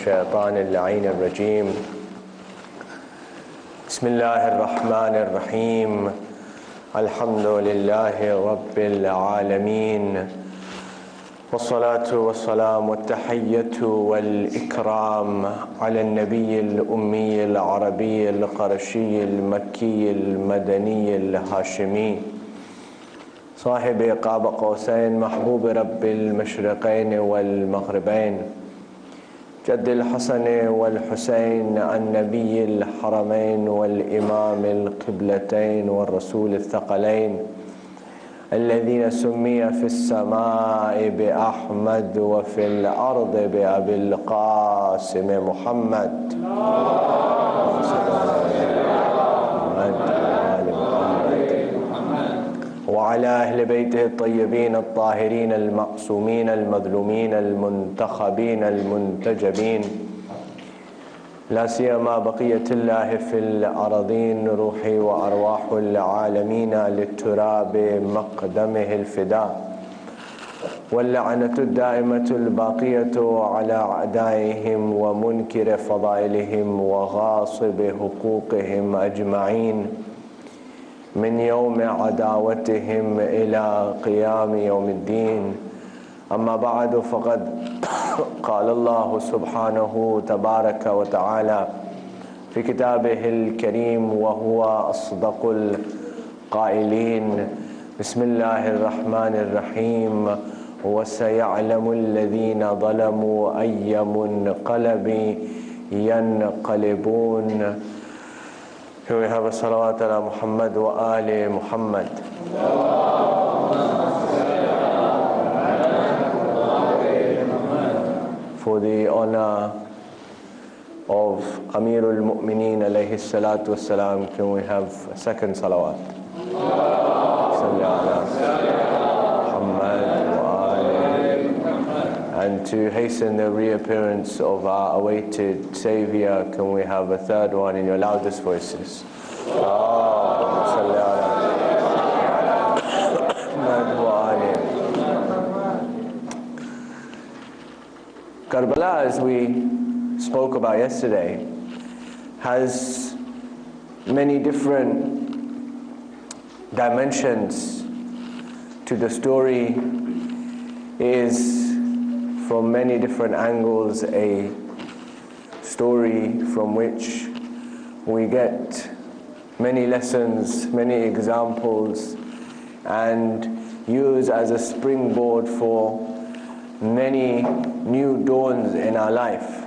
الشيطان اللعين الرجيم. بسم الله الرحمن الرحيم. الحمد لله رب العالمين، والصلاة والسلام والتحية والإكرام على النبي الأمي العربي القرشي المكي المدني الهاشمي، صاحب قاب قوسين، محبوب رب المشرقين والمغربين، جد الحسن والحسين، النبي الحرمين والإمام القبلتين والرسول الثقلين، الذين سمي في السماء بأحمد وفي الأرض بأبي القاسم محمد. وعلى أهل بيته الطيبين الطاهرين المعصومين المظلومين المنتخبين المنتجبين، لا سيما بقية الله في الأراضين، روحي وأرواح العالمين للتراب مقدمه الفداء، واللعنة الدائمة الباقية على أعدائهم ومنكر فضائلهم وغاصب حقوقهم أجمعين من يوم عداوتهم إلى قيام يوم الدين. أما بعد، فقد قال الله سبحانه تبارك وتعالى في كتابه الكريم وهو أصدق القائلين: بسم الله الرحمن الرحيم، وسيعلم الذين ظلموا أي منقلب ينقلبون. Here we have a salawat ala Muhammad wa ali Muhammad. For the honor of Amirul Mu'mineen alayhi salatu wassalam, can we have a second salawat? Salli ala Muhammad wa ali. And to hasten the reappearance of our awaited Savior, can we have a third one in your loudest voices? Karbala, as we spoke about yesterday, has many different dimensions to the story. Is from many different angles a story from which we get many lessons, many examples, and use as a springboard for many new dawns in our life.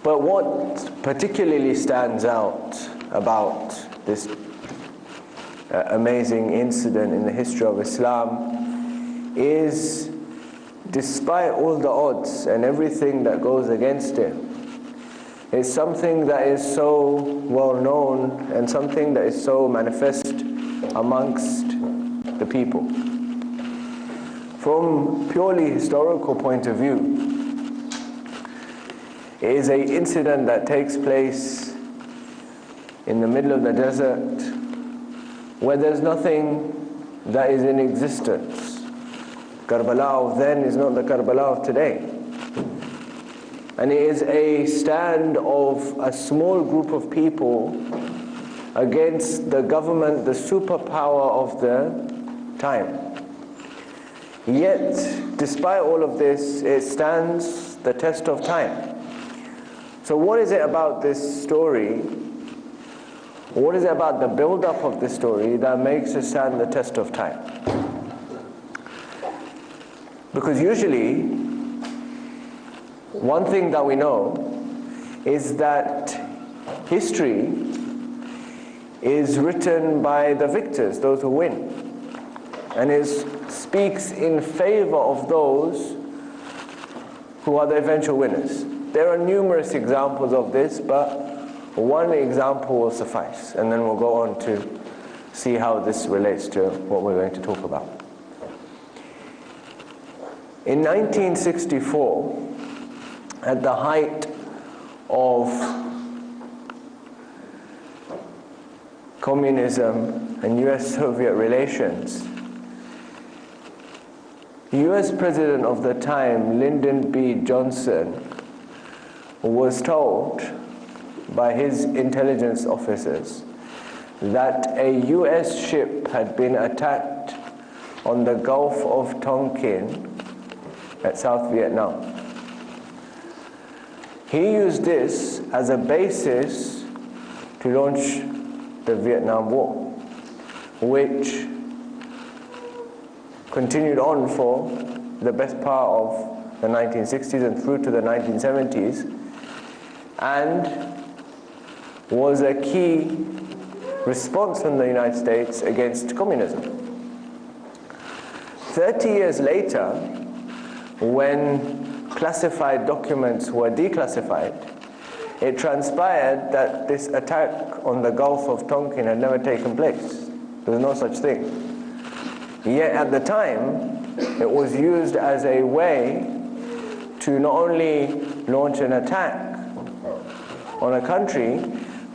But what particularly stands out about this amazing incident in the history of Islam is, despite all the odds and everything that goes against it, it's something that is so well known and something that is so manifest amongst the people. From purely historical point of view, it is an incident that takes place in the middle of the desert where there's nothing that is in existence. Karbala of then is not the Karbala of today. And it is a stand of a small group of people against the government, the superpower of the time. Yet, despite all of this, it stands the test of time. So what is it about this story? What is it about the build-up of this story that makes it stand the test of time? Because usually, one thing that we know is that history is written by the victors, those who win, and it speaks in favor of those who are the eventual winners. There are numerous examples of this, but one example will suffice, and then we'll go on to see how this relates to what we're going to talk about. In 1964, at the height of communism and US-Soviet relations, US President of the time, Lyndon B. Johnson, was told by his intelligence officers that a US ship had been attacked on the Gulf of Tonkin at South Vietnam. He used this as a basis to launch the Vietnam War, which continued on for the best part of the 1960s and through to the 1970s, and was a key response from the United States against communism. 30 years later, when classified documents were declassified, it transpired that this attack on the Gulf of Tonkin had never taken place. There was no such thing. Yet at the time, it was used as a way to not only launch an attack on a country,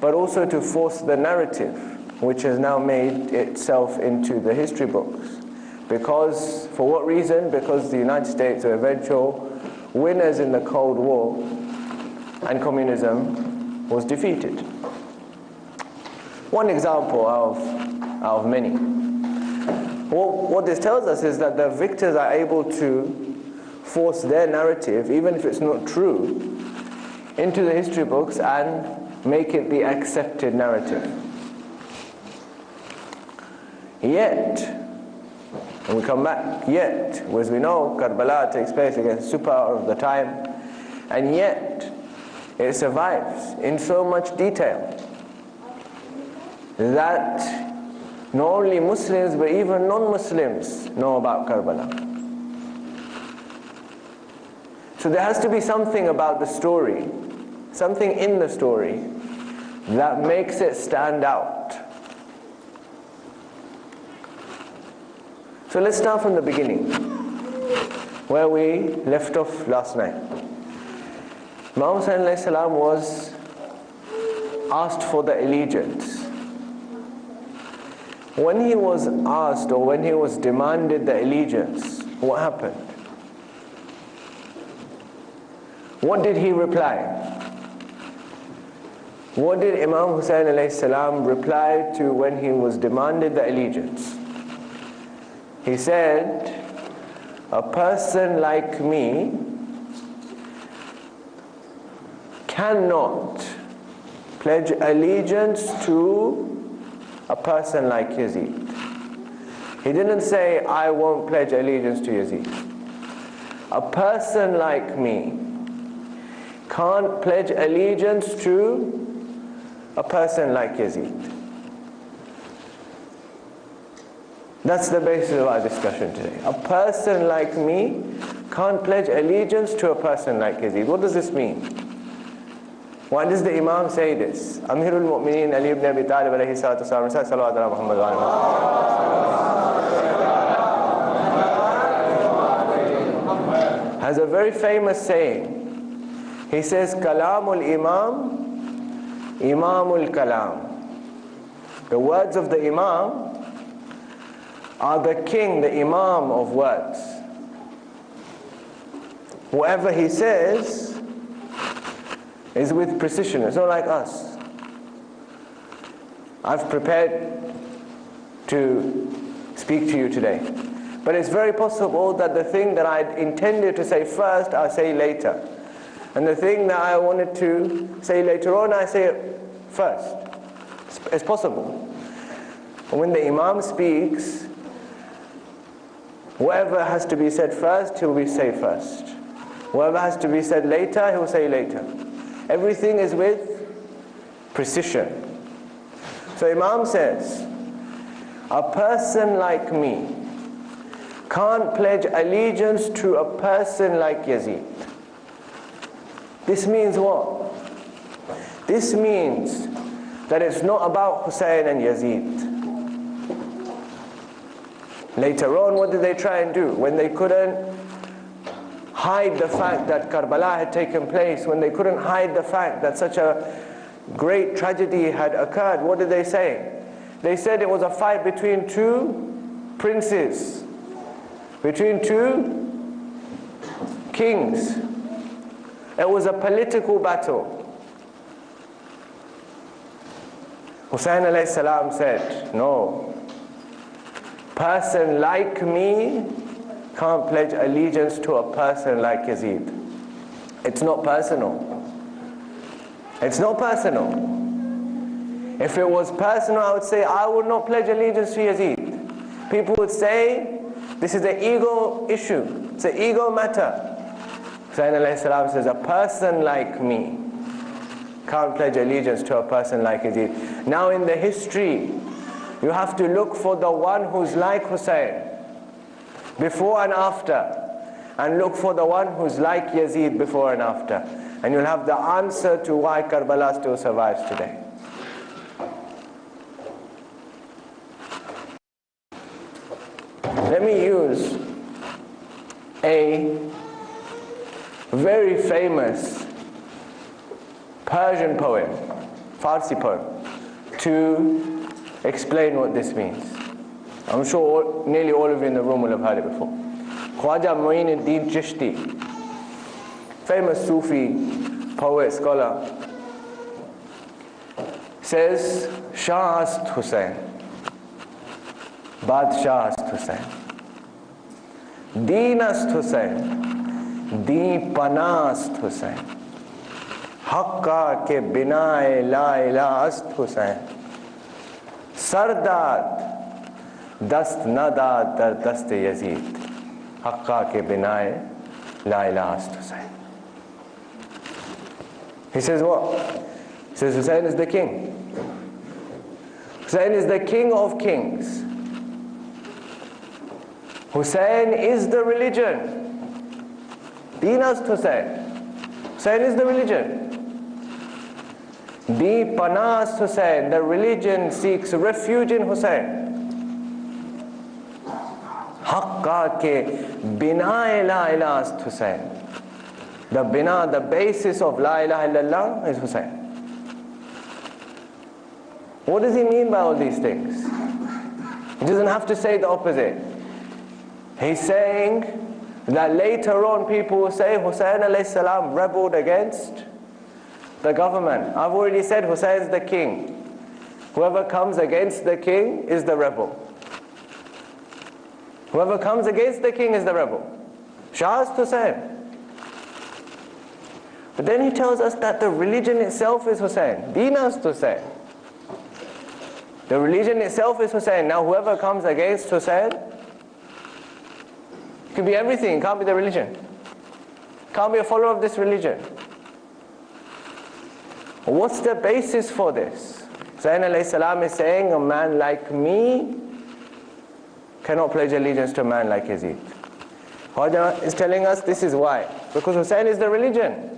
but also to force the narrative, which has now made itself into the history books. Because, for what reason? Because the United States are eventual winners in the Cold War, and communism was defeated. One example out of many. What this tells us is that the victors are able to force their narrative, even if it's not true, into the history books and make it the accepted narrative. Yet, when we come back, yet, as we know, Karbala takes place against superpower of the time, and yet it survives in so much detail that not only Muslims but even non-Muslims know about Karbala. So there has to be something about the story, something in the story that makes it stand out. So let's start from the beginning, where we left off last night. Imam Hussain alayhi salam was asked for the allegiance. When he was asked, or when he was demanded the allegiance, what happened? What did he reply? What did Imam Hussain alayhi salam reply to when he was demanded the allegiance? He said, a person like me cannot pledge allegiance to a person like Yazid. He didn't say, I won't pledge allegiance to Yazid. A person like me can't pledge allegiance to a person like Yazid. That's the basis of our discussion today. A person like me can't pledge allegiance to a person like Yazid. What does this mean? Why does the Imam say this? Amirul Mu'mineen Ali ibn Abi Talib alayhi salatu wasalam, salawat ala Muhammad wa ala has a very famous saying. He says, Kalamul Imam, Imamul Kalam. The words of the Imam are the king, the Imam of words. Whatever he says is with precision. It's not like us. I've prepared to speak to you today, but it's very possible that the thing that I intended to say first, I'll say later, and the thing that I wanted to say later on, I say it first. It's possible. But when the Imam speaks, whatever has to be said first, he'll be say first. Whatever has to be said later, he'll say later. Everything is with precision. So Imam says, a person like me can't pledge allegiance to a person like Yazid. This means what? This means that it's not about Hussein and Yazid. Later on, what did they try and do? When they couldn't hide the fact that Karbala had taken place, when they couldn't hide the fact that such a great tragedy had occurred, what did they say? They said it was a fight between two princes. between two kings. It was a political battle. Hussein alayhi salam said, no, person like me can't pledge allegiance to a person like Yazid. It's not personal. It's not personal. If it was personal, I would say, I would not pledge allegiance to Yazid. People would say, this is an ego issue. It's an ego matter. Hussein alayhi salam says, a person like me can't pledge allegiance to a person like Yazid. Now in the history, you have to look for the one who's like Hussein, before and after, and look for the one who's like Yazid before and after. And you'll have the answer to why Karbala still survives today. Let me use a very famous Persian poem, Farsi poem, to explain what this means. I'm sure nearly all of you in the room will have heard it before. Khwaja Mu'inuddin Chishti, famous Sufi poet, scholar, says, Shah asked Hussein, Badshah asked Hussein, Deen asked Hussein, Deen Pana asked Hussein, Haqqa ke binae la ilaha ast Hussein, Sardad dast nadad dar dast Yazid, Haqqa ke binae la ilaha ast Hussein. He says what? He says Hussein is the king. Hussein is the king of kings. Hussein is the religion. Deen ast Hussein. Hussein is the religion. Di Panas Hussein, the religion seeks refuge in Hussein. Haqqa ke bina la ilaha ast Hussein. The bina, the basis of la ilaha illallah is Hussein. What does he mean by all these things? He doesn't have to say the opposite. He's saying that later on people will say Hussein alayhi salam rebelled against the government. I've already said Hussein is the king. Whoever comes against the king is the rebel. Whoever comes against the king is the rebel. Shah is Hussein. But then he tells us that the religion itself is Hussein. Deen is Hussein. The religion itself is Hussein. Now whoever comes against Hussein, it can be everything, it can't be the religion. Can't be a follower of this religion. What's the basis for this? Hussein alayhi salam is saying a man like me cannot pledge allegiance to a man like Yazid. Khwaja is telling us this is why. Because Hussein is the religion.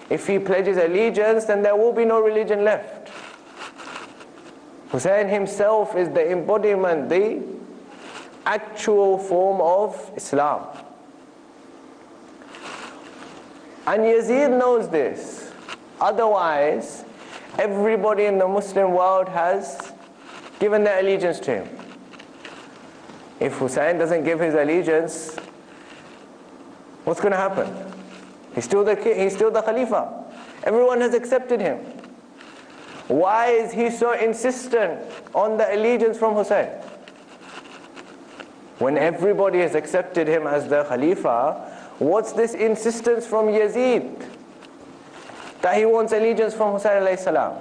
If he pledges allegiance, then there will be no religion left. Hussein himself is the embodiment, the actual form of Islam. And Yazid knows this. Otherwise, everybody in the Muslim world has given their allegiance to him. If Hussein doesn't give his allegiance, what's going to happen? He's still the king, he's still the Khalifa. Everyone has accepted him. Why is he so insistent on the allegiance from Hussein? When everybody has accepted him as the Khalifa, what's this insistence from Yazid? That he wants allegiance from Hussein alayhi salam.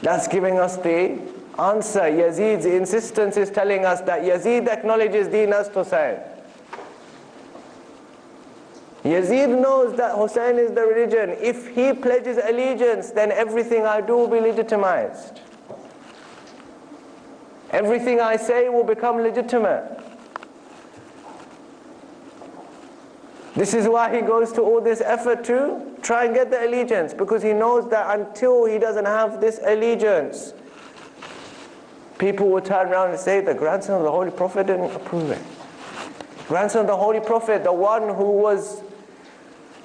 That's giving us the answer. Yazid's insistence is telling us that Yazid acknowledges Deen as Hussein. Yazid knows that Hussein is the religion. If he pledges allegiance, then everything I do will be legitimized. Everything I say will become legitimate. This is why he goes to all this effort to try and get the allegiance, because he knows that until he doesn't have this allegiance, people will turn around and say the grandson of the Holy Prophet didn't approve it. Grandson of the Holy Prophet, the one who was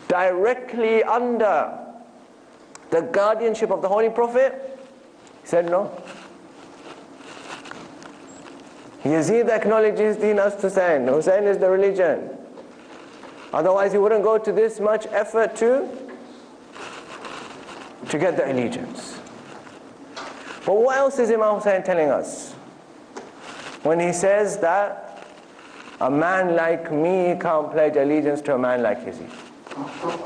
directly under the guardianship of the Holy Prophet, he said no. Yazid acknowledges Deen as Hussein. Hussein is the religion. Otherwise he wouldn't go to this much effort to get the allegiance. But what else is Imam Hussein telling us? When he says that a man like me can't pledge allegiance to a man like Yazid.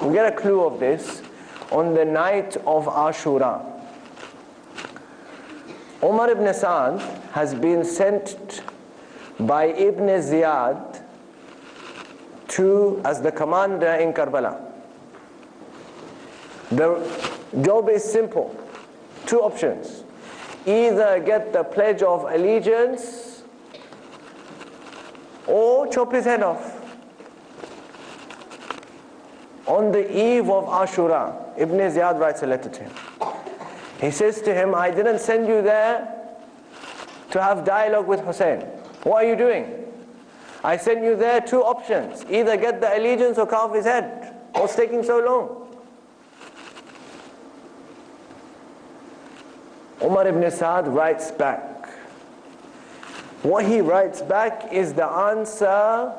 We get a clue of this on the night of Ashura. Umar ibn Sa'd has been sent by Ibn Ziyad as the commander in Karbala. The job is simple. Two options. Either get the pledge of allegiance or chop his head off. On the eve of Ashura, Ibn Ziyad writes a letter to him. He says to him, I didn't send you there to have dialogue with Hussein. What are you doing? I sent you there two options. Either get the allegiance or cut off his head. What's taking so long? Umar ibn Sa'd writes back. What he writes back is the answer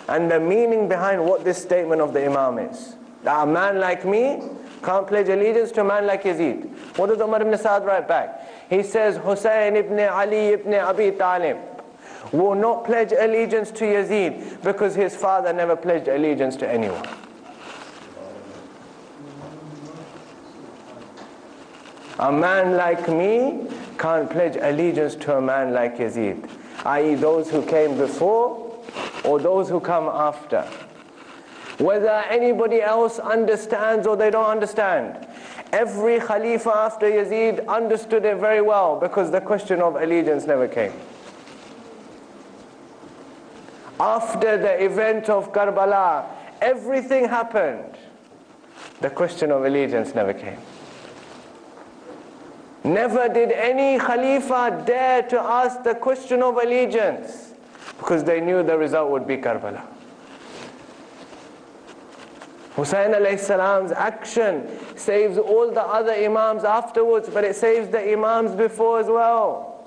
and the meaning behind what this statement of the Imam is. That a man like me can't pledge allegiance to a man like Yazid. What does Umar ibn Sa'd write back? He says, Hussein ibn Ali ibn Abi Talib will not pledge allegiance to Yazid because his father never pledged allegiance to anyone. A man like me can't pledge allegiance to a man like Yazid, i.e. those who came before or those who come after. Whether anybody else understands or they don't understand, every Khalifa after Yazid understood it very well because the question of allegiance never came. After the event of Karbala, everything happened. The question of allegiance never came. Never did any Khalifa dare to ask the question of allegiance because they knew the result would be Karbala. Hussein alayhi salam's action saves all the other Imams afterwards, but it saves the Imams before as well.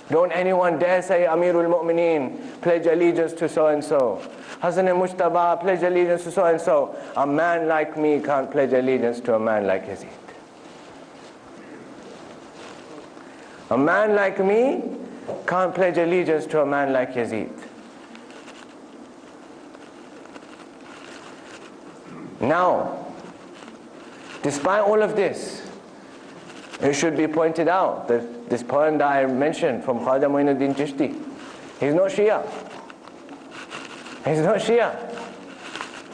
Don't anyone dare say Amirul Mu'mineen, pledge allegiance to so-and-so. Hasan al-Mujtaba, pledge allegiance to so-and-so. A man like me can't pledge allegiance to a man like Yazid. A man like me can't pledge allegiance to a man like Yazid. Now, despite all of this, it should be pointed out that this poem that I mentioned from Khwaja Muinuddin Chishti, he's not Shia. He's not Shia.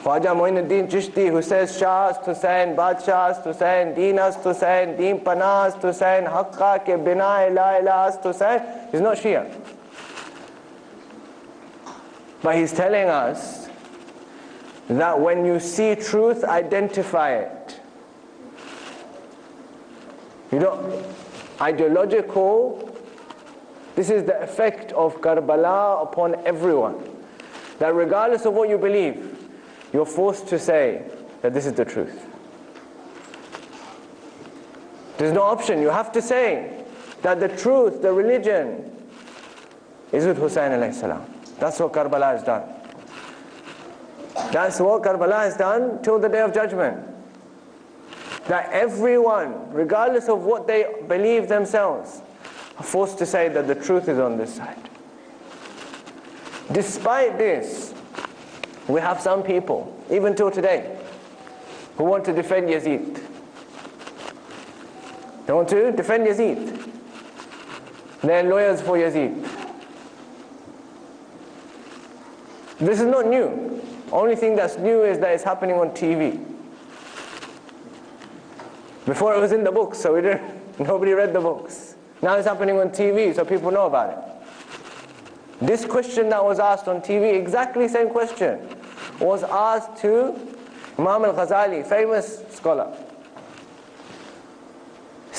Khwaja Muinuddin Chishti, who says Shah ast Hussain, Badshah ast Hussain, Deen ast Hussain, Deen Panah ast Hussain, Haqqa ke bina la ilaha ast Hussain, he's not Shia. But he's telling us that when you see truth, identify it. You don't, ideological, this is the effect of Karbala upon everyone. That regardless of what you believe, you're forced to say that this is the truth. There's no option. You have to say that the truth, the religion, is with Hussein alayhi salam. That's what Karbala has done. That's what Karbala has done till the Day of Judgment. That everyone, regardless of what they believe themselves, are forced to say that the truth is on this side. Despite this, we have some people, even till today, who want to defend Yazid. They want to defend Yazid. They're lawyers for Yazid. This is not new. Only thing that's new is that it's happening on TV. Before it was in the books, so nobody read the books. Now it's happening on TV, so people know about it. This question that was asked on TV, exactly the same question, was asked to Imam al-Ghazali, famous scholar.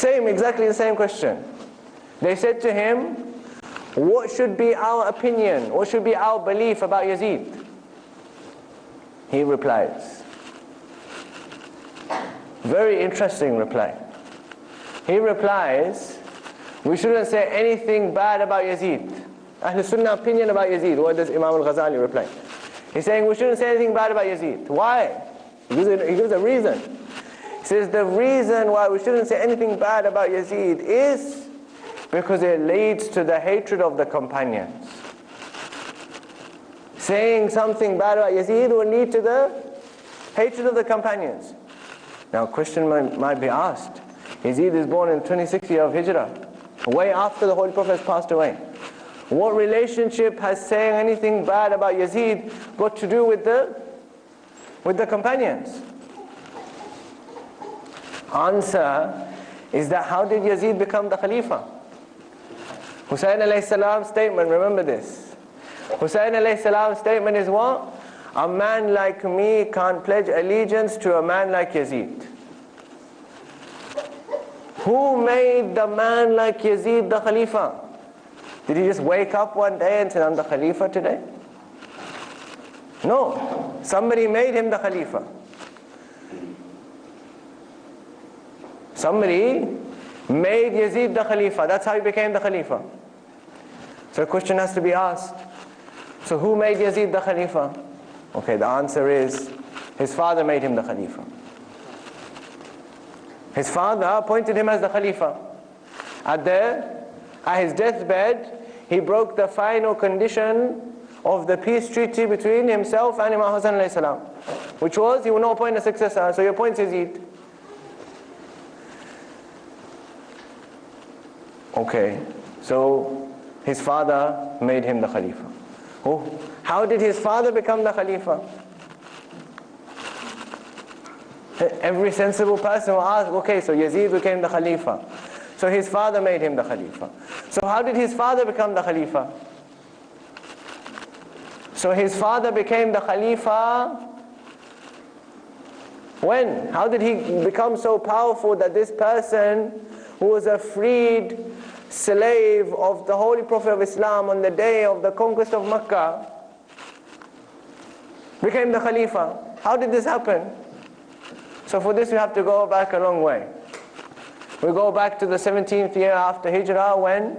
Exactly the same question. They said to him, what should be our opinion? What should be our belief about Yazid? He replies. Very interesting reply. He replies, we shouldn't say anything bad about Yazid. Ahl Sunnah opinion about Yazid. What does Imam al-Ghazali reply? He's saying we shouldn't say anything bad about Yazid. Why? He gives a reason. He says the reason why we shouldn't say anything bad about Yazid is because it leads to the hatred of the companions. Saying something bad about Yazid will lead to the hatred of the companions. Now a question might be asked. Yazid is born in 26th year of Hijrah, way after the Holy Prophet has passed away. What relationship has saying anything bad about Yazid got to do with the companions? Answer is that how did Yazid become the Khalifa? Hussein alayhi salam's statement, remember this. Hussein alayhi salam's statement is what? A man like me can't pledge allegiance to a man like Yazid. Who made the man like Yazid the Khalifa? Did he just wake up one day and say, I'm the Khalifa today? No. Somebody made him the Khalifa. Somebody made Yazid the Khalifa. That's how he became the Khalifa. So a question has to be asked. So who made Yazid the Khalifa? Okay, the answer is his father made him the Khalifa. His father appointed him as the Khalifa. At his deathbed, he broke the final condition of the peace treaty between himself and Imam Hassan alayhi salam, which was he will not appoint a successor, so he appoints Yazid. Okay, so his father made him the Khalifa. Oh, how did his father become the Khalifa? Every sensible person will ask, okay, so Yazid became the Khalifa. So his father made him the Khalifa. So how did his father become the Khalifa? So his father became the Khalifa when? How did he become so powerful that this person who was a freed slave of the Holy Prophet of Islam on the day of the conquest of Mecca became the Khalifa? How did this happen? So for this we have to go back a long way. We go back to the 17th year after Hijrah, when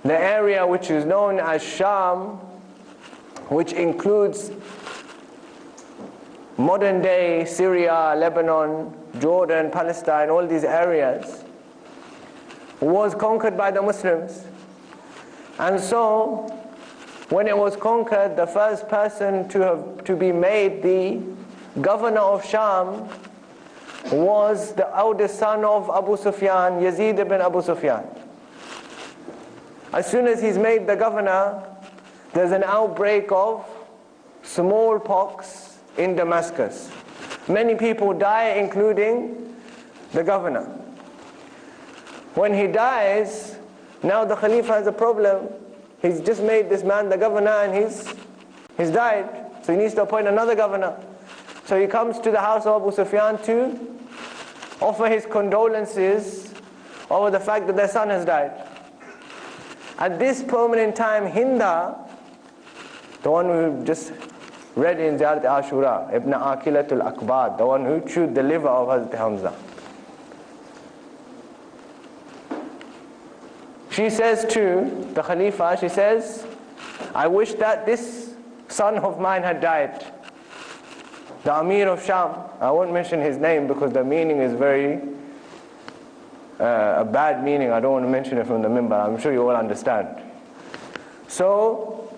the area which is known as Sham, which includes modern day Syria, Lebanon, Jordan, Palestine, all these areas, was conquered by the Muslims. And so when it was conquered, the first person to be made the governor of Sham was the eldest son of Abu Sufyan, Yazid ibn Abu Sufyan. As soon as he's made the governor, there's an outbreak of smallpox in Damascus. Many people die, including the governor. When he dies, now the Khalifa has a problem. He's just made this man the governor and he's died. So he needs to appoint another governor. So he comes to the house of Abu Sufyan to offer his condolences over the fact that their son has died. At this moment in time, Hinda, the one who just read in Ziyarat Ashura, Ibn Aqilatul Akbar, the one who chewed the liver of Hazrat Hamza, she says to the Khalifa, she says, I wish that this son of mine had died. The Amir of Sham, I won't mention his name because the meaning is very a bad meaning. I don't want to mention it from the minbar. I'm sure you all understand. So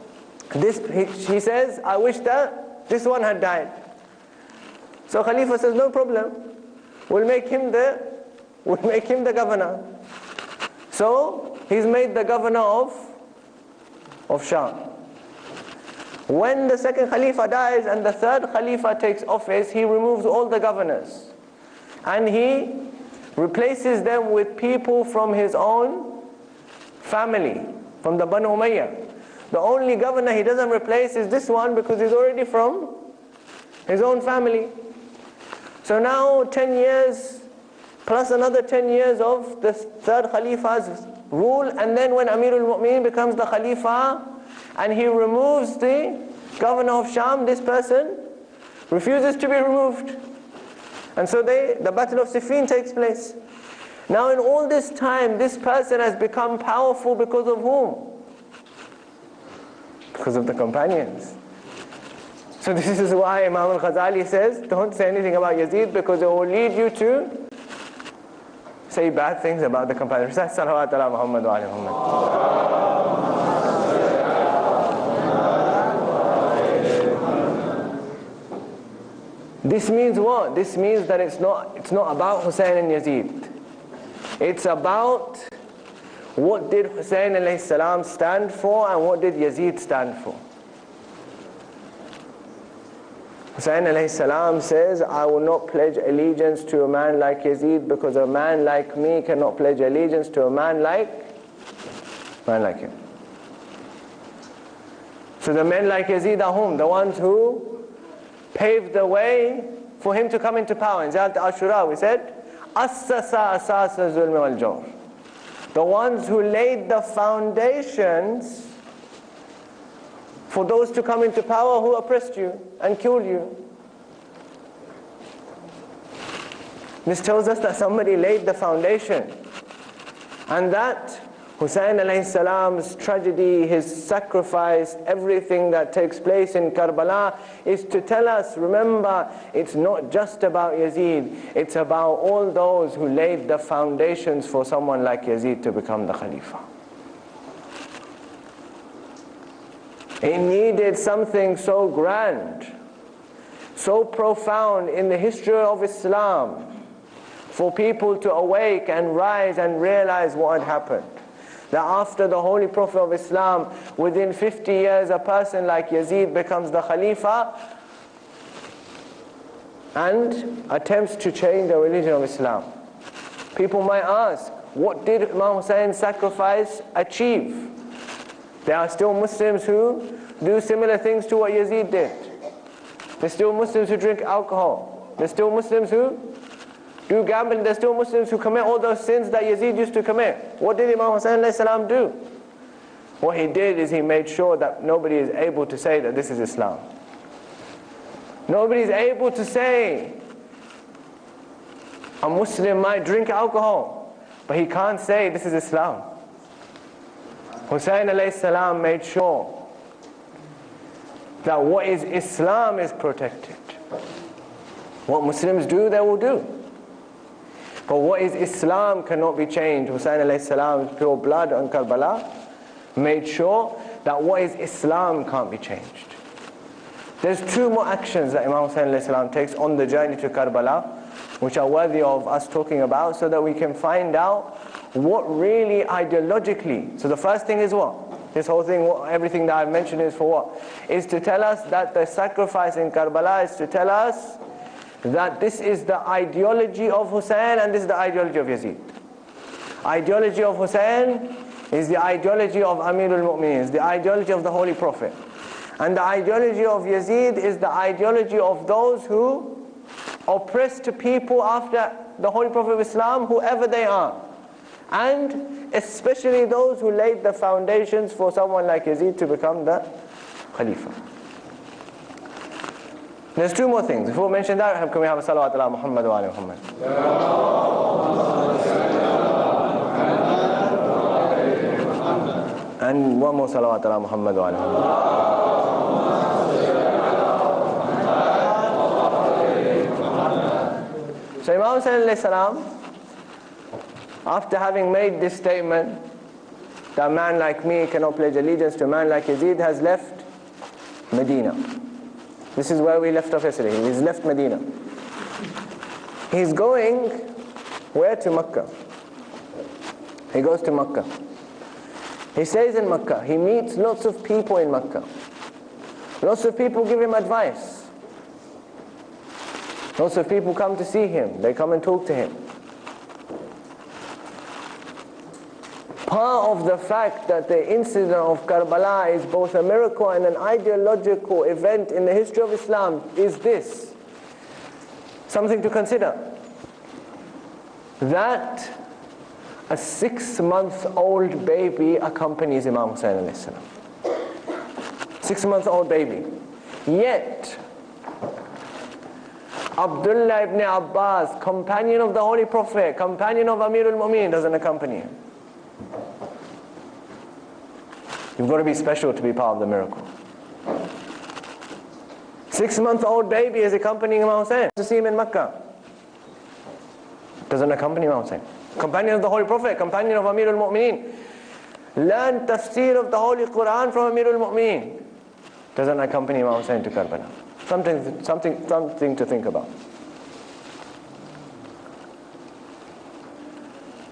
he says, I wish that this one had died. So Khalifa says, no problem. We'll make him the governor. So he's made the governor of Sham. When the second Khalifa dies and the third Khalifa takes office, he removes all the governors and he replaces them with people from his own family, from the Banu Umayyah. The only governor he doesn't replace is this one, because he's already from his own family. So now 10 years plus another 10 years of the third Khalifa's rule, and then when Amirul Mu'mineen becomes the Khalifa and he removes the governor of Sham, this person refuses to be removed. And so the Battle of Siffin takes place. Now in all this time, this person has become powerful because of whom? Because of the companions. So this is why Imam al-Ghazali says, don't say anything about Yazid because it will lead you to say bad things about the companions. Salawat ala Muhammad wa ali Muhammad. This means what? This means that it's not about Hussein and Yazid. It's about what did Hussein alayhi salam stand for and what did Yazid stand for. Hussein alayhi salam says, I will not pledge allegiance to a man like Yazid because a man like me cannot pledge allegiance to a man like him. So the men like Yazid are whom? The ones who paved the way for him to come into power. In Ziyat al-Ashura we said, Assasa asasa zulm wal jawr. The ones who laid the foundations for those to come into power who oppressed you and killed you. This tells us that somebody laid the foundation, and that Hussein alayhi salam's tragedy, his sacrifice, everything that takes place in Karbala is to tell us, remember, it's not just about Yazid, it's about all those who laid the foundations for someone like Yazid to become the Khalifa. It needed something so grand, so profound in the history of Islam for people to awake and rise and realize what had happened. That after the Holy Prophet of Islam, within 50 years, a person like Yazid becomes the Khalifa and attempts to change the religion of Islam. People might ask, what did Imam Hussein's sacrifice achieve? There are still Muslims who do similar things to what Yazid did. There's still Muslims who drink alcohol. There's still Muslims who do gambling. There's still Muslims who commit all those sins that Yazid used to commit. What did Imam Hussein alayhi salam do? What he did is he made sure that nobody is able to say that this is Islam. Nobody is able to say a Muslim might drink alcohol, but he can't say this is Islam. Hussein alayhi salam made sure that what is Islam is protected. What Muslims do, they will do. But what is Islam cannot be changed. Hussein alayhi salam's pure blood on Karbala made sure that what is Islam can't be changed. There's two more actions that Imam Hussein alayhi salam takes on the journey to Karbala, which are worthy of us talking about, so that we can find out what really ideologically. So the first thing is what? This whole thing, everything that I've mentioned is for what? Is to tell us that the sacrifice in Karbala is to tell us that this is the ideology of Hussein and this is the ideology of Yazid. Ideology of Hussein is the ideology of Amirul Mu'mineen, the ideology of the Holy Prophet. And the ideology of Yazid is the ideology of those who oppressed people after the Holy Prophet of Islam, whoever they are. And especially those who laid the foundations for someone like Yazid to become the Khalifa. There's two more things. Before we mention that, can we have a salawat ala Muhammad wa ali Muhammad? And one more salawat ala Muhammad wa ali Muhammad. So Imam Hussain alayhi salam, after having made this statement, that a man like me cannot pledge allegiance to a man like Yazid, has left Medina. This is where we left off yesterday. He's left Medina. He's going where? To Makkah. He goes to Makkah. He stays in Makkah. He meets lots of people in Makkah. Lots of people give him advice. Lots of people come to see him. They come and talk to him. Part of the fact that the incident of Karbala is both a miracle and an ideological event in the history of Islam is this. Something to consider. That a 6-month-old baby accompanies Imam Hussain alayhi salam. 6-month-old baby. Yet, Abdullah ibn Abbas, companion of the Holy Prophet, companion of Amir al-Mu'mineen, doesn't accompany him. You've got to be special to be part of the miracle. 6-month-old baby is accompanying Imam Hussein to see him in Mecca. Doesn't accompany Imam Hussein. Companion of the Holy Prophet, companion of Amir al-Mu'mineen. Learn tafsir of the Holy Quran from Amir al-Mu'mineen. Doesn't accompany Imam Hussein to Karbala. Something to think about.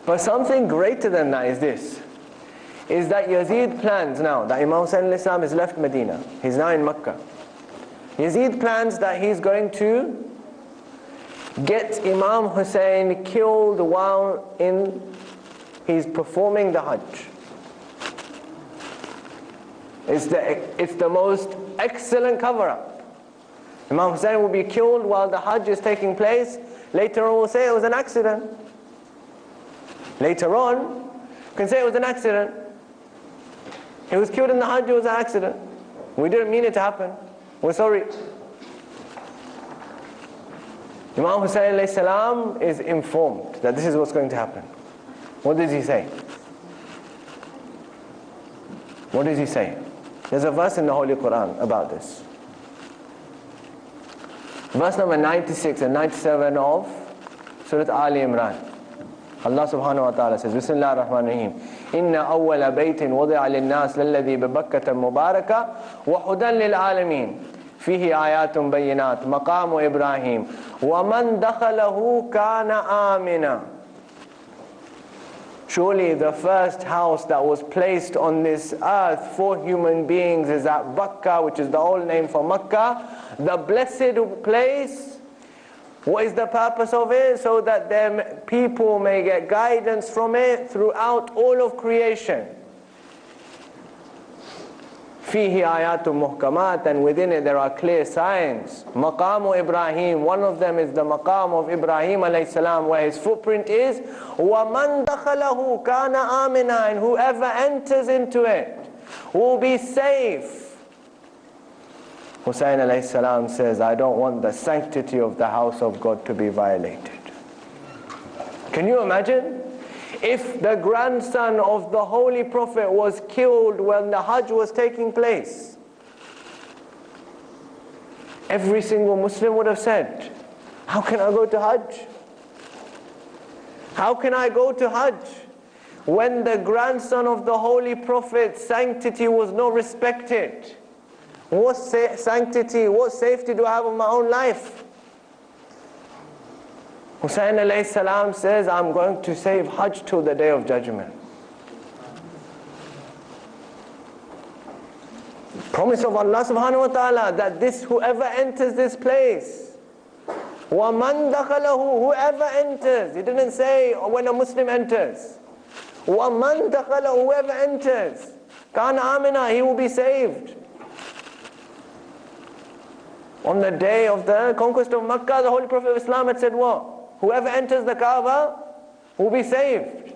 But something greater than that is this. Is that Yazid plans now that Imam Hussein al-Islam has left Medina. He's now in Mecca. Yazid plans that he's going to get Imam Hussein killed while he's performing the Hajj. It's the most excellent cover-up. Imam Hussein will be killed while the Hajj is taking place. Later on we'll say it was an accident. Later on, you can say it was an accident. He was killed in the Hajj, it was an accident. We didn't mean it to happen. We're sorry. Imam Hussein alayhi salam is informed that this is what's going to happen. What does he say? What does he say? There's a verse in the Holy Quran about this. Verse number 96 and 97 of Surah Ali Imran. Allah subhanahu wa ta'ala says, Bismillah ar-Rahman ar-Rahim. Inna awwala baytin wadi'a lin-nas lalladhi bi Bakkata mubaraka wa hudan lil-alamin. Fihi ayatun bayyinat maqamu Ibrahim wa man dakhalahu kana amina. Surely the first house that was placed on this earth for human beings is at Bakka, which is the old name for Makkah, the blessed place. What is the purpose of it? So that them people may get guidance from it throughout all of creation. Fihi ayatun muhkamat, and within it there are clear signs. Maqamu Ibrahim, one of them is the maqam of Ibrahim alayhi salam, where his footprint is. وَمَنْ دَخَلَهُ كَانَ آمِنًا, and whoever enters into it will be safe. Hussein alayhi salam says, I don't want the sanctity of the house of God to be violated. Can you imagine? If the grandson of the Holy Prophet was killed when the Hajj was taking place, every single Muslim would have said, how can I go to Hajj? How can I go to Hajj when the grandson of the Holy Prophet's sanctity was not respected? What sanctity, what safety do I have of my own life? Hussein alayhi salam says, I'm going to save Hajj till the Day of Judgment. Promise of Allah subhanahu wa ta'ala that this, whoever enters this place, وَمَنْ دَخَلَهُ, whoever enters, he didn't say when a Muslim enters. وَمَنْ دَخَلَهُ, whoever enters, كَانَ آمِنًا, he will be saved. On the day of the conquest of Makkah, the Holy Prophet of Islam had said what? Whoever enters the Kaaba will be saved.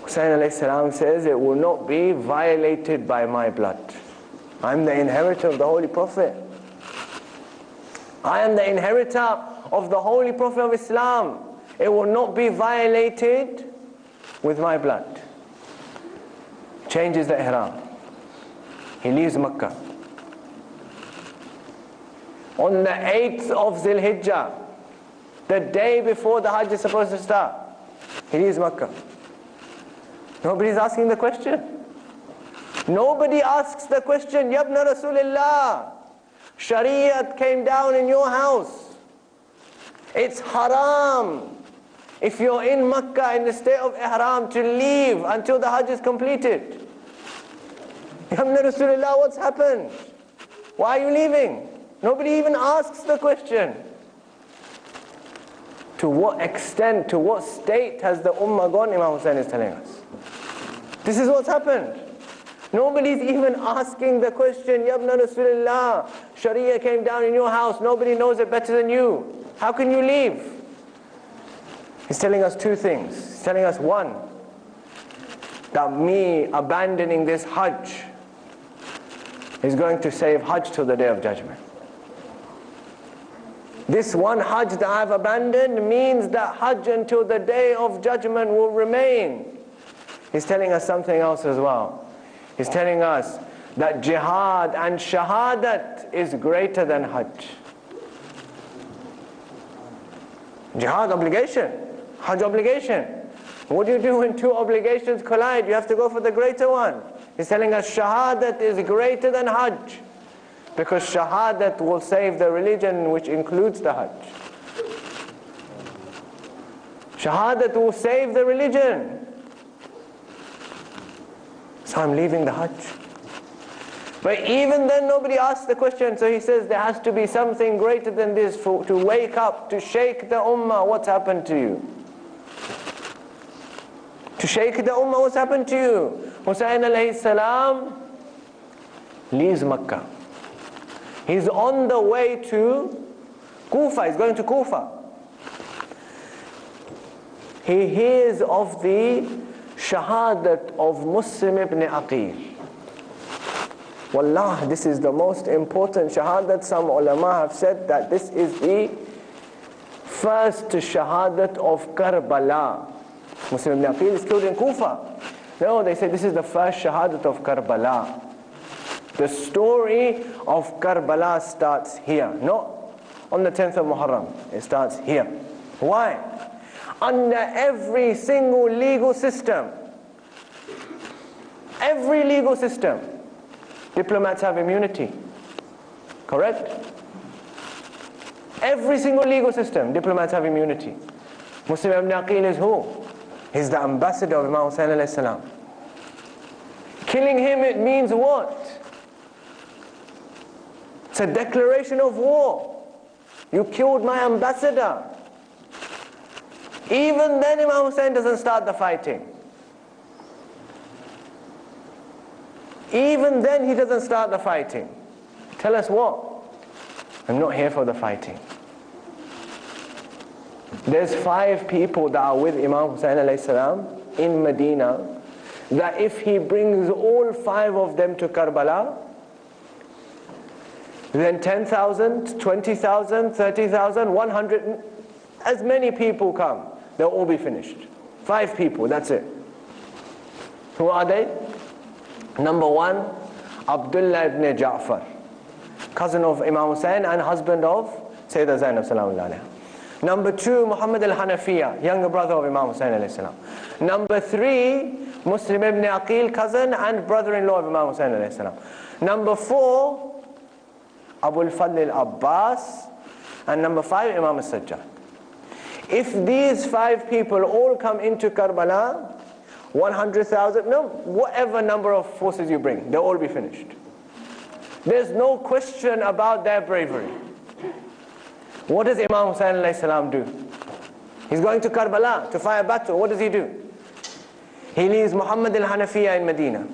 Hussein alayhi salam says, it will not be violated by my blood. I'm the inheritor of the Holy Prophet. I am the inheritor of the Holy Prophet of Islam. It will not be violated with my blood. Changes the ihram. He leaves Makkah. On the 8th of Zil Hijjah, the day before the Hajj is supposed to start, he leaves Makkah. Nobody's asking the question. Nobody asks the question, Yabna Rasulullah, Shariat came down in your house. It's haram, if you're in Makkah in the state of ihram, to leave until the Hajj is completed. Yabna Rasulullah, what's happened? Why are you leaving? Nobody even asks the question. To what extent, to what state has the ummah gone? Imam Hussein is telling us. This is what's happened. Nobody's even asking the question, Yabna Rasulullah, Sharia came down in your house, nobody knows it better than you. How can you leave? He's telling us two things. He's telling us, one, that me abandoning this Hajj is going to save Hajj till the Day of Judgment. This one Hajj that I've abandoned means that Hajj until the day of judgment will remain. He's telling us something else as well. He's telling us that jihad and shahadat is greater than Hajj. Jihad obligation, Hajj obligation. What do you do when two obligations collide? You have to go for the greater one. He's telling us shahadat is greater than Hajj, because shahadat will save the religion, which includes the Hajj. Shahadat will save the religion. So I'm leaving the Hajj. But even then nobody asks the question, so he says there has to be something greater than this to wake up, to shake the ummah. What's happened to you? To shake the ummah, what's happened to you? Hussein alayhi salam leaves Makkah. He's on the way to Kufa, he's going to Kufa. He hears of the shahadat of Muslim ibn Aqil. Wallah, this is the most important shahadat. Some ulama have said that this is the first shahadat of Karbala. Muslim ibn Aqil is killed in Kufa. No, they say this is the first shahadat of Karbala. The story of Karbala starts here, not on the 10th of Muharram. It starts here. Why? Under every single legal system, diplomats have immunity. Correct? Every single legal system, diplomats have immunity. Muslim ibn Aqil is who? He's the ambassador of Imam Hussain alayhi salam. Killing him, it means what? It's a declaration of war. You killed my ambassador. Even then Imam Hussain doesn't start the fighting. Even then he doesn't start the fighting. Tell us what? I'm not here for the fighting. There's 5 people that are with Imam Hussain alayhi salam in Medina, that if he brings all 5 of them to Karbala, then 10,000, 20,000, 30,000, 100, as many people come, they'll all be finished. 5 people, that's it. Who are they? Number 1, Abdullah ibn Ja'far, cousin of Imam Hussain and husband of Sayyidah Zainab sallallahu alayha. Number 2, Muhammad al-Hanafiya, younger brother of Imam Hussain alayhi salam. Number 3, Muslim ibn Aqil, cousin and brother-in-law of Imam Hussain alayhi salam. Number 4, Abu al-Fadl al-Abbas. And number 5, Imam al-Sajjad. If these 5 people all come into Karbala, 100,000, no, whatever number of forces you bring, they'll all be finished. There's no question about their bravery. What does Imam Hussain alayhi salam do? He's going to Karbala to fight a battle. What does he do? He leaves Muhammad al-Hanafiya in Medina.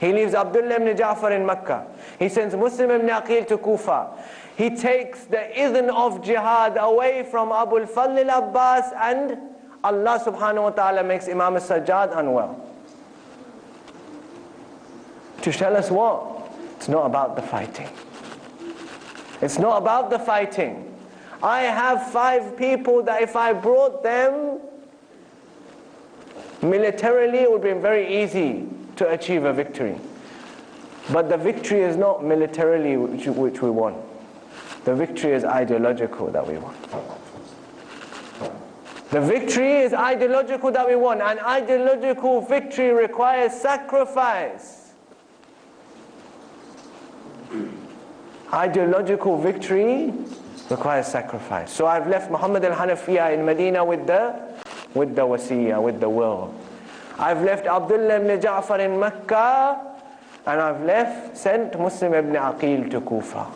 He leaves Abdullah ibn Ja'far in Makkah. He sends Muslim ibn Aqil to Kufa. He takes the idhn of jihad away from Abu al-Fadl al-Abbas, and Allah subhanahu wa ta'ala makes Imam al-Sajjad unwell. To tell us what? It's not about the fighting. It's not about the fighting. I have 5 people that if I brought them militarily, it would be very easy to achieve a victory. But the victory is not militarily which we want. The victory is ideological that we want. The victory is ideological that we want, and ideological victory requires sacrifice. Ideological victory requires sacrifice. So I've left Muhammad al-Hanafiya in Medina with the wasiyah, with the will. I've left Abdullah ibn Ja'far in Makkah, and I've sent Muslim ibn Aqil to Kufa.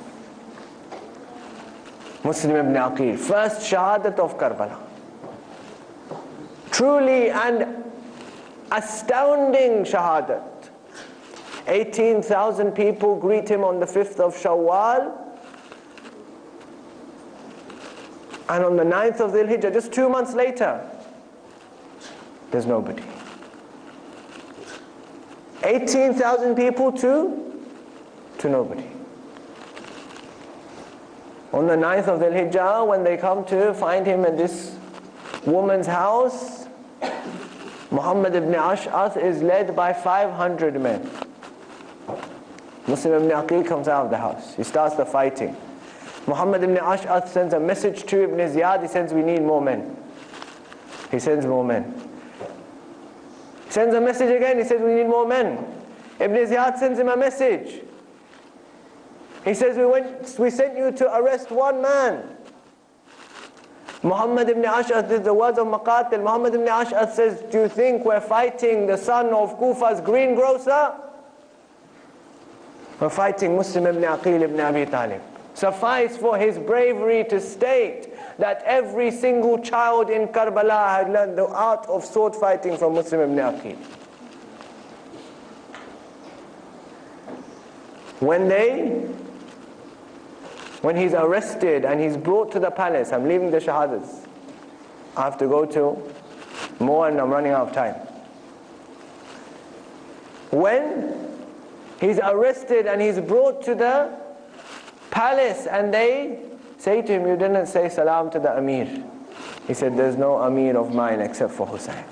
Muslim ibn Aqil, first shahadat of Karbala. Truly an astounding shahadat. 18,000 people greet him on the 5th of Shawwal, and on the 9th of Dhul Hijjah, just 2 months later, there's nobody. 18,000 people to nobody. On the 9th of Dhul Hijjah, when they come to find him in this woman's house, Muhammad ibn Ash'ath is led by 500 men. Muslim ibn Aqil comes out of the house. He starts the fighting. Muhammad ibn Ash'ath sends a message to Ibn Ziyad. He says, we need more men. He sends more men. He sends a message again. He says, we need more men. Ibn Ziyad sends him a message. He says, we sent you to arrest one man. Muhammad ibn Ash'ath, this is the words of Maqatil. Muhammad ibn Ash'ath says, do you think we're fighting the son of Kufa's greengrocer? We're fighting Muslim ibn Aqil ibn Abi Talib. Suffice for his bravery to state that every single child in Karbala had learned the art of sword fighting from Muslim ibn Aqil. When he's arrested and he's brought to the palace, I'm leaving the shahadas. I have to go to more and I'm running out of time. When he's arrested and he's brought to the palace and they say to him, you didn't say salam to the Amir. He said, there's no Amir of mine except for Hussein.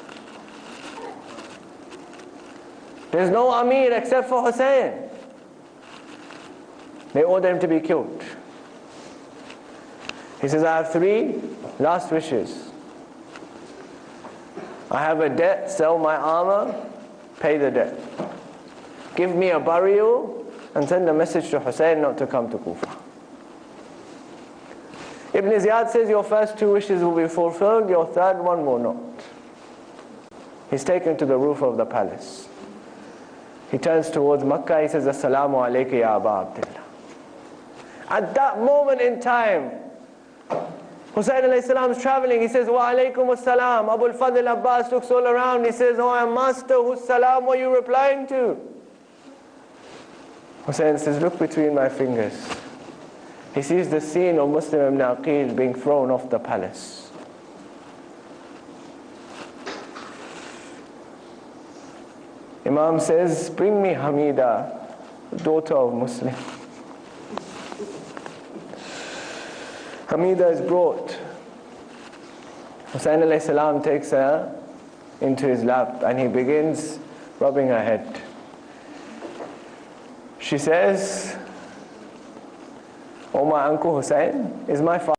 There's no Amir except for Hussein. They order him to be killed. He says, I have 3 last wishes. I have a debt, sell my armor, pay the debt. Give me a burial and send a message to Hussein not to come to Kufa. Ibn Ziyad says your first 2 wishes will be fulfilled, your third one will not. He's taken to the roof of the palace. He turns towards Makkah, he says, Assalamu alayka ya Aba Abdullah. At that moment in time, Hussein alayhi salam is traveling. He says, Wa alaykum as-salam. Abu al-Fadl Abbas looks all around. He says, oh, master, whose salam were you replying to? Hussein says, look between my fingers. He sees the scene of Muslim ibn Aqil being thrown off the palace. Imam says, bring me Hamida, daughter of Muslim. Hamida is brought. Hussein alayhi salam takes her into his lap and he begins rubbing her head. She says, oh, my uncle Hussein is my father.